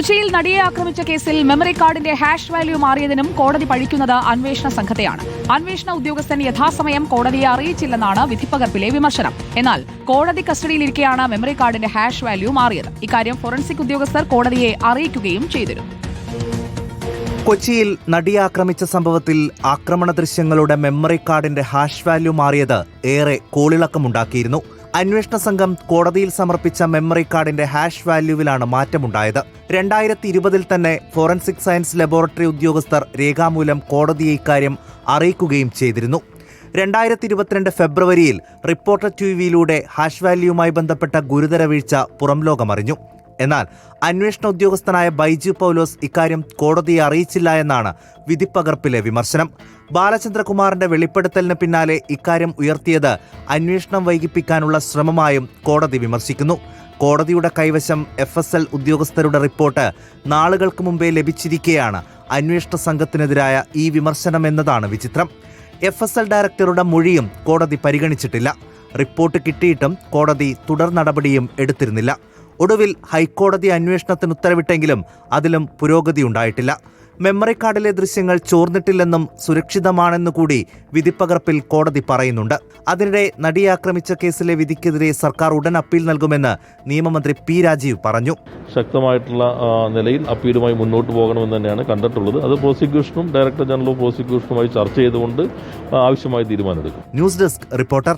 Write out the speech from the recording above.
കൊച്ചിയിൽ നടിയെ ആക്രമിച്ച കേസിൽ മെമ്മറി കാർഡിന്റെ ഹാഷ് വാല്യൂ മാറിയതിനും കോടതി പഴിക്കുന്നത് അന്വേഷണ സംഘത്തെയാണ്. അന്വേഷണ ഉദ്യോഗസ്ഥൻ യഥാസമയം കോടതിയെ അറിയിച്ചില്ലെന്നാണ് വിധിപ്പകർപ്പിലെ വിമർശനം. എന്നാൽ കോടതി കസ്റ്റഡിയിലിരിക്കെയാണ് മെമ്മറി കാർഡിന്റെ ഹാഷ് വാല്യൂ മാറിയത്. ഇക്കാര്യം ഫോറൻസിക് ഉദ്യോഗസ്ഥർ കോടതിയെ അറിയിക്കുകയും ചെയ്തിരുന്നു. കൊച്ചിയിൽ നടിയെ ആക്രമിച്ച സംഭവത്തിൽ ആക്രമണ ദൃശ്യങ്ങളുടെ മെമ്മറി കാർഡിന്റെ ഹാഷ് വാല്യൂ മാറിയത് ഏറെ കോളിളക്കമുണ്ടാക്കിയിരുന്നു. അന്വേഷണ സംഘം കോടതിയിൽ സമർപ്പിച്ച മെമ്മറി കാർഡിന്റെ ഹാഷ് വാല്യൂവിലാണ് മാറ്റമുണ്ടായത്. 2020 തന്നെ ഫോറൻസിക് സയൻസ് ലബോറട്ടറി ഉദ്യോഗസ്ഥർ രേഖാമൂലം കോടതിയെ ഇക്കാര്യം അറിയിക്കുകയും ചെയ്തിരുന്നു. 2022 ഫെബ്രുവരിയിൽ റിപ്പോർട്ടർ ടിവിയിലൂടെ ഹാഷ് വാല്യൂവുമായി ബന്ധപ്പെട്ട ഗുരുതര വീഴ്ച പുറംലോകമറിഞ്ഞു. എന്നാൽ അന്വേഷണ ഉദ്യോഗസ്ഥനായ ബൈജു പൗലോസ് ഇക്കാര്യം കോടതിയെ അറിയിച്ചില്ല എന്നാണ് വിധിപ്പകർപ്പിലെ വിമർശനം. ബാലചന്ദ്രകുമാറിന്റെ വെളിപ്പെടുത്തലിന് പിന്നാലെ ഇക്കാര്യം ഉയർത്തിയത് അന്വേഷണം വൈകിപ്പിക്കാനുള്ള ശ്രമമായും കോടതി വിമർശിക്കുന്നു. കോടതിയുടെ കൈവശം FSL ഉദ്യോഗസ്ഥരുടെ റിപ്പോർട്ട് നാളുകൾക്ക് മുമ്പേ ലഭിച്ചിരിക്കെയാണ് അന്വേഷണ സംഘത്തിനെതിരായ ഈ വിമർശനം എന്നതാണ് വിചിത്രം. FSL ഡയറക്ടറുടെ മൊഴിയും കോടതി പരിഗണിച്ചിട്ടില്ല. റിപ്പോർട്ട് കിട്ടിയിട്ടും കോടതി തുടർ നടപടിയും എടുത്തിരുന്നില്ല. ഒടുവിൽ ഹൈക്കോടതി അന്വേഷണത്തിന് ഉത്തരവിട്ടെങ്കിലും അതിലും പുരോഗതിയുണ്ടായിട്ടില്ല. മെമ്മറി കാർഡിലെ ദൃശ്യങ്ങൾ ചോർന്നിട്ടില്ലെന്നും സുരക്ഷിതമാണെന്നുകൂടി വിധിപ്പകർപ്പിൽ കോടതി പറയുന്നുണ്ട്. അതിനിടെ നടിയെ ആക്രമിച്ച കേസിലെ വിധിക്കെതിരെ സർക്കാർ ഉടൻ അപ്പീൽ നൽകുമെന്ന് നിയമമന്ത്രി P. രാജീവ് പറഞ്ഞു. ശക്തമായിട്ടുള്ള നിലയിൽ അപ്പീലുമായി മുന്നോട്ട് പോകണമെന്ന് തന്നെയാണ് കണ്ടിട്ടുള്ളത്. അത് പ്രോസിക്യൂഷനും ഡയറക്ടർ ജനറൽ ഓഫ് പ്രോസിക്യൂഷനുമായി ചർച്ച ചെയ്തുകൊണ്ട് ആവശ്യമായ തീരുമാനമെടുക്കും. News desk reporter.